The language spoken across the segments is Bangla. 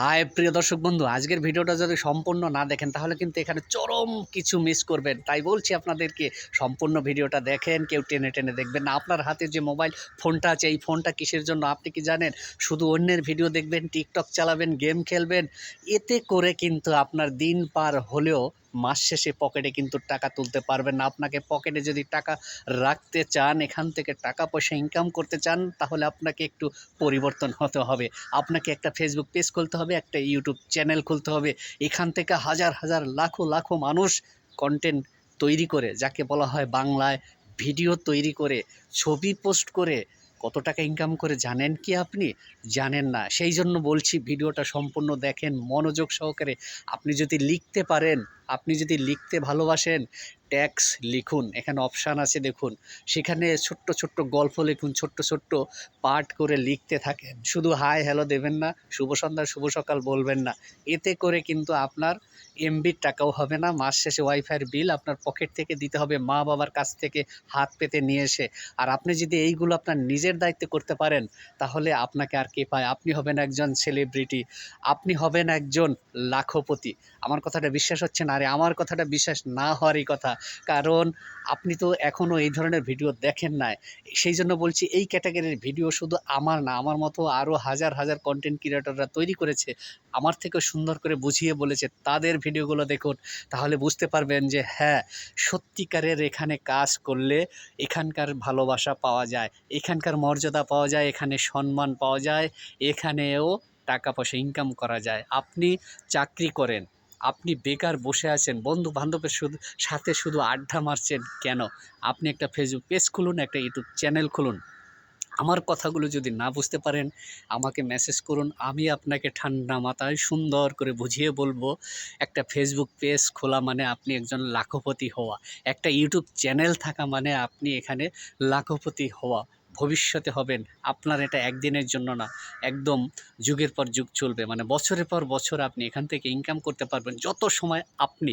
হাই প্রিয় দর্শক বন্ধু, আজকের ভিডিওটা যদি সম্পূর্ণ না দেখেন তাহলে কিন্তু এখানে চরম কিছু মিস করবেন। তাই বলছি আপনাদেরকে সম্পূর্ণ ভিডিওটা দেখেন, কেউ টেনে টেনে দেখবেন না। আপনার হাতে যে মোবাইল ফোনটা আছে, এই ফোনটা কিসের জন্য আপনি কি জানেন? শুধু অন্যের ভিডিও দেখবেন, টিকটক চালাবেন, গেম খেলবেন। এতে করে কিন্তু আপনার দিন পার হলেও মাস শেষে পকেটে কিন্তু টাকা তুলতে পারবেন না। আপনাকে পকেটে যদি টাকা রাখতে চান, এখান থেকে টাকা পয়সা ইনকাম করতে চান, তাহলে আপনাকে একটু পরিবর্তন হতে হবে। আপনাকে একটা ফেসবুক পেজ খুলতে হবে, একটা ইউটিউব চ্যানেল খুলতে হবে। এখান থেকে হাজার হাজার লাখো লাখো মানুষ কন্টেন্ট তৈরি করে, যাকে বলা হয় বাংলায় ভিডিও তৈরি করে, ছবি পোস্ট করে কত টাকা ইনকাম করে জানেন কি আপনি? জানেন না। সেই জন্য বলছি ভিডিওটা সম্পূর্ণ দেখেন মনোযোগ সহকারে। আপনি যদি লিখতে পারেন, আপনি যদি লিখতে ভালোবাসেন, ট্যাক্স লিখুন, এখানে অপশান আছে দেখুন। সেখানে ছোট্ট ছোট্ট গল্প লিখুন, ছোট্ট ছোট্ট পাঠ করে লিখতে থাকেন। শুধু হাই হ্যালো দেবেন না, শুভ সন্ধ্যা শুভ সকাল বলবেন না। এতে করে কিন্তু আপনার এমবির টাকাও হবে না, মাস শেষে ওয়াইফাইয়ের বিল আপনার পকেট থেকে দিতে হবে, মা বাবার কাছ থেকে হাত পেতে নিয়ে এসে। আর আপনি যদি এইগুলো আপনার নিজের দায়িত্বে করতে পারেন, তাহলে আপনাকে আর কে পায়? আপনি হবেন একজন সেলিব্রিটি, আপনি হবেন একজন লাখপতি। আমার কথাটা বিশ্বাস হচ্ছে না? আরে আমার কথাটা বিশ্বাস না হওয়ারই কথা, কারণ আপনি তো এখনও এই ধরনের ভিডিও দেখেন নাই। সেই জন্য বলছি, এই ক্যাটাগরির ভিডিও শুধু আমার না, আমার মতো আরও হাজার হাজার কন্টেন্ট ক্রিয়েটররা তৈরি করেছে, আমার থেকেও সুন্দর করে বুঝিয়ে বলেছে। তাদের ভিডিওগুলো দেখুন, তাহলে বুঝতে পারবেন যে হ্যাঁ, সত্যিকারের এখানে কাজ করলে এখানকার ভালোবাসা পাওয়া যায়, এখানকার মর্যাদা পাওয়া যায়, এখানে সম্মান পাওয়া যায়, এখানেও টাকা পয়সা ইনকাম করা যায়। আপনি চাকরি করেন, আপনি বেকার বসে আছেন, বন্ধু বান্ধবের সাথে শুধু আড্ডা মারছেন কেন? আপনি একটা ফেসবুক পেজ খুলুন, একটা ইউটিউব চ্যানেল খুলুন। আমার কথাগুলো যদি না বুঝতে পারেন, আমাকে মেসেজ করুন, আমি আপনাকে ঠান্ডা মাথায় সুন্দর করে বুঝিয়ে বলবো। একটা ফেসবুক পেজ খোলা মানে আপনি একজন লাখপতি হওয়া, একটা ইউটিউব চ্যানেল থাকা মানে আপনি এখানে লাখপতি হওয়া। ভবিষ্যতে হবেন। আপনার এটা একদিনের জন্য না, একদম যুগের পর যুগ চলবে, মানে বছরের পর বছর আপনি এখান থেকে ইনকাম করতে পারবেন। যত সময় আপনি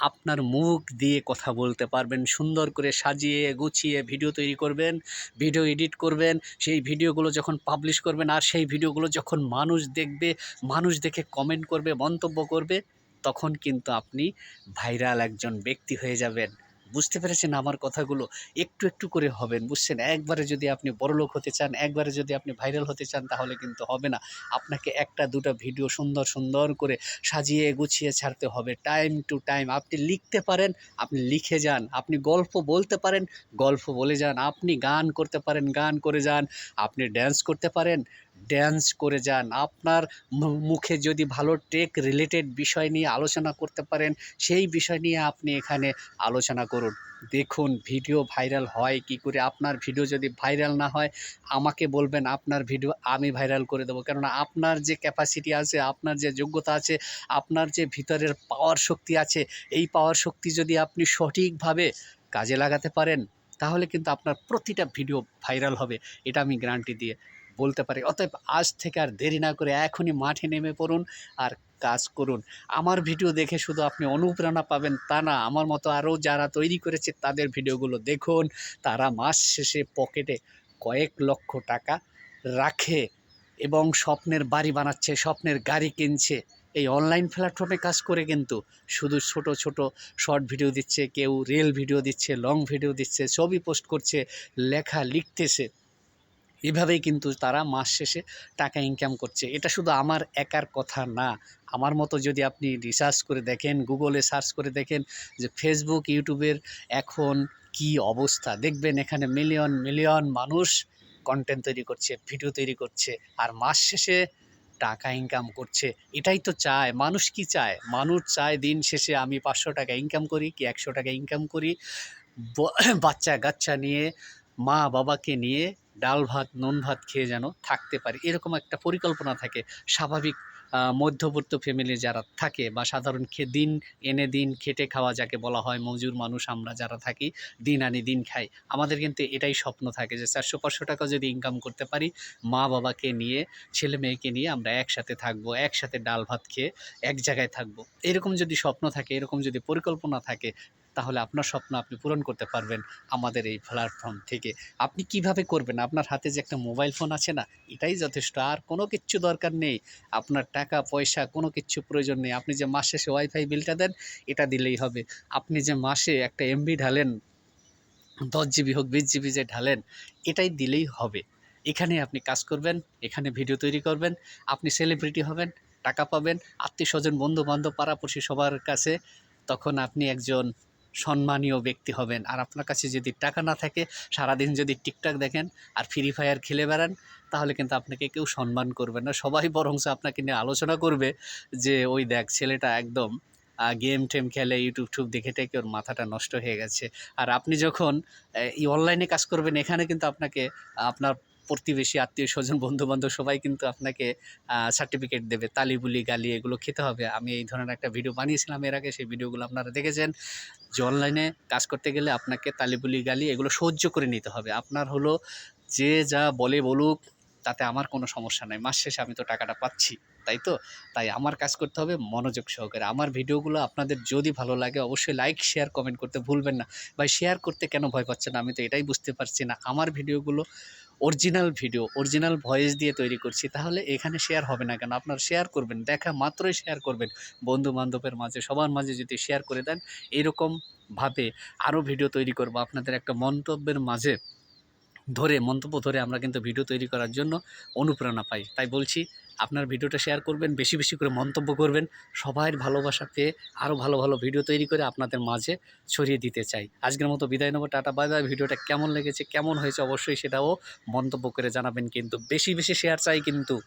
আপনার মুখ দিয়ে কথা বলতে পারবেন, সুন্দর করে সাজিয়ে গুছিয়ে ভিডিও তৈরি করবেন, ভিডিও এডিট করবেন, সেই ভিডিওগুলো যখন পাবলিশ করবেন, আর সেই ভিডিওগুলো যখন মানুষ দেখবে, মানুষ দেখে কমেন্ট করবে, মন্তব্য করবে, তখন কিন্তু আপনি ভাইরাল একজন ব্যক্তি হয়ে যাবেন। বুঝতে পেরেছেন আমার কথাগুলো? একটু একটু করে হবেন, বুঝছেন? একবারে যদি আপনি বড়লোক হতে চান, একবারে যদি আপনি ভাইরাল হতে চান, তাহলে কিন্তু হবে না। আপনাকে একটা দুটো ভিডিও সুন্দর সুন্দর করে সাজিয়ে গুছিয়ে ছাড়তে হবে, টাইম টু টাইম। আপনি লিখতে পারেন, আপনি লিখে যান। আপনি গল্প বলতে পারেন, গল্প বলে যান। আপনি গান করতে পারেন, গান করে যান। আপনি ড্যান্স করতে পারেন, ড্যান্স করে যান। আপনার মুখে যদি ভালো টেক রিলেটেড বিষয় নিয়ে আলোচনা করতে পারেন, সেই বিষয় নিয়ে আপনি এখানে আলোচনা করুন। দেখুন ভিডিও ভাইরাল হয় কী করে। আপনার ভিডিও যদি ভাইরাল না হয়, আমাকে বলবেন, আপনার ভিডিও আমি ভাইরাল করে দেবো। কেননা আপনার যে ক্যাপাসিটি আছে, আপনার যে যোগ্যতা আছে, আপনার যে ভিতরের পাওয়ার শক্তি আছে, এই পাওয়ার শক্তি যদি আপনি সঠিকভাবে কাজে লাগাতে পারেন, তাহলে কিন্তু আপনার প্রতিটা ভিডিও ভাইরাল হবে। এটা আমি গ্যারান্টি দিয়ে বলতে পারি। অতএব আজ থেকে আর দেরি না করে এখনই মাঠে নেমে পড়ুন আর কাজ করুন। আমার ভিডিও দেখে শুধু আপনি অনুপ্রেরণা পাবেন তা না, আমার মতো আরও যারা তৈরি করেছে তাদের ভিডিওগুলো দেখুন। তারা মাস শেষে পকেটে কয়েক লক্ষ টাকা রাখে এবং স্বপ্নের বাড়ি বানাচ্ছে, স্বপ্নের গাড়ি কিনছে। এই অনলাইন প্ল্যাটফর্মে কাজ করে কিন্তু শুধু ছোট ছোট শর্ট ভিডিও দিচ্ছে, কেউ রিল ভিডিও দিচ্ছে, লং ভিডিও দিচ্ছে, ছবি পোস্ট করছে, লেখা লিখতেছে। এভাবেই কিন্তু তারা মাস শেষে টাকা ইনকাম করছে। এটা শুধু আমার একার কথা না। আমার মতো যদি আপনি রিসার্চ করে দেখেন, গুগলে সার্চ করে দেখেন যে ফেসবুক, ইউটিউবের এখন কি অবস্থা, দেখবেন এখানে মিলিয়ন মিলিয়ন মানুষ কন্টেন্ট তৈরি করছে, ভিডিও তৈরি করছে, আর মাস শেষে টাকা ইনকাম করছে। এটাই তো চায় মানুষ। কি চায় মানুষ? চায় দিন শেষে আমি ৫০০ টাকা ইনকাম করি কি ১০০ টাকা ইনকাম করি, ব বাচ্চা-কাচ্চা নিয়ে, মা-বাবাকে নিয়ে ডাল ভাত, নুন ভাত খেয়ে যেন থাকতে পারি, এরকম একটা পরিকল্পনা থাকে। স্বাভাবিক মধ্যবিত্ত ফ্যামিলি যারা থাকে, বা সাধারণ দিন এনে দিন খেটে খাওয়া যাকে বলা হয়, মজুর মানুষ আমরা যারা থাকি, দিন আনি দিন খাই। আমাদের কিন্তু এটাই স্বপ্ন থাকে যে ৪০০-৫০০ টাকা যদি ইনকাম করতে পারি, মা-বাবাকে নিয়ে, ছেলে-মেয়েকে নিয়ে আমরা একসাথে থাকবো, একসাথে ডাল ভাত খেয়ে এক জায়গায় থাকবো। এরকম যদি স্বপ্ন থাকে, এরকম যদি পরিকল্পনা থাকে, তাহলে আপনার স্বপ্ন আপনি পূরণ করতে পারবেন আমাদের এই প্ল্যাটফর্ম থেকে। আপনি কিভাবে করবেন? আপনার হাতে যে একটা মোবাইল ফোন আছে না, এটাই যথেষ্ট। আর কোনো কিচ্ছু দরকার নেই। আপনার টাকা পয়সা কোনো কিচ্ছু প্রয়োজন নেই। আপনি যে মাস শেষে ওয়াইফাই বিলটা দেন, এটা দিলেই হবে। আপনি যে মাসে একটা এমবি ঢালেন, 10 জিবি হোক 20 জিবি যে ঢালেন, এটাই দিলেই হবে। এখানে আপনি কাজ করবেন, এখানে ভিডিও তৈরি করবেন, আপনি সেলিব্রিটি হবেন, টাকা পাবেন, আত্মীয়স্বজন, বন্ধু-বান্ধব, পাড়াপড়শি সবার কাছে তখন আপনি একজন সম্মানীয় ব্যক্তি হবেন। আর আপনার কাছে যদি টাকা না থাকে, সারাদিন যদি টিকটক দেখেন আর ফ্রি ফায়ার খেলে বেড়ান, তাহলে কিন্তু আপনাকে কেউ সম্মান করবে না। সবাই বরঞ্চ আপনাকে নিয়ে আলোচনা করবে যে, "ওই দেখ ছেলেটা একদম গেম-টেম খেলে, ইউটিউব-টিউব দেখে টেকে ওর মাথাটা নষ্ট হয়ে গেছে।" আর আপনি যখন এই অনলাইনে কাজ করবেন, এখানে কিন্তু আপনাকে আপনার প্রতিবেশী, আত্মীয়স্বজন, বন্ধু-বান্ধব সবাই কিন্তু আপনাকে সার্টিফিকেট দেবে। তালি, বুলি, গালি এগুলো খেতে হবে। আমি এই ধরনের একটা ভিডিও বানিয়েছিলাম এর আগে, সেই ভিডিওগুলো আপনারা দেখেছেন। যে অনলাইনে কাজ করতে গেলে আপনাকে তালি, বুলি, গালি এগুলো সহ্য করে নিতে হবে। আপনার হলো যে যা বলে বলুক, তাতে আমার কোনো সমস্যা নাই। মাস শেষে আমি তো টাকাটা পাচ্ছি, তাই তো? তাই আমার কাজ করতে হবে মনোযোগ সহকারে। আমার ভিডিওগুলো আপনাদের যদি ভালো লাগে অবশ্যই লাইক, শেয়ার, কমেন্ট করতে ভুলবেন না। ভাই শেয়ার করতে কেন ভয় পাচ্ছেন? আমি তো এটাই বুঝতে পারছি না। আমার ভিডিওগুলো অরিজিনাল ভিডিও, অরিজিনাল ভয়েস দিয়ে তৈরি করছি। তাহলে এখানে শেয়ার হবে না কেন? আপনারা শেয়ার করবেন। দেখা মাত্রই শেয়ার করবেন। বন্ধু-বান্ধবের মাঝে, সবার মাঝে যদি শেয়ার করে দেন, এরকমভাবে আরও ভিডিও তৈরি করব। আপনাদের একটা মন্তব্য ধরে আমরা কিন্তু ভিডিও তৈরি করার জন্য অনুপ্রেরণা পাই। তাই বলছি, আপনার ভিডিওটা শেয়ার করবেন, বেশি, বেশি করে মন্তব্য করবেন। সবার ভালোবাসা পেয়ে আরও ভালো, ভালো ভিডিও তৈরি করে আপনাদের মাঝে ছড়িয়ে দিতে চাই। আজকের মতো বিদায় নেব। Tata, bye, bye. ভিডিওটা কেমন লেগেছে, কেমন হয়েছে অবশ্যই সেটাও মন্তব্য করে জানাবেন কিন্তু। বেশি, বেশি শেয়ার চাই কিন্তু।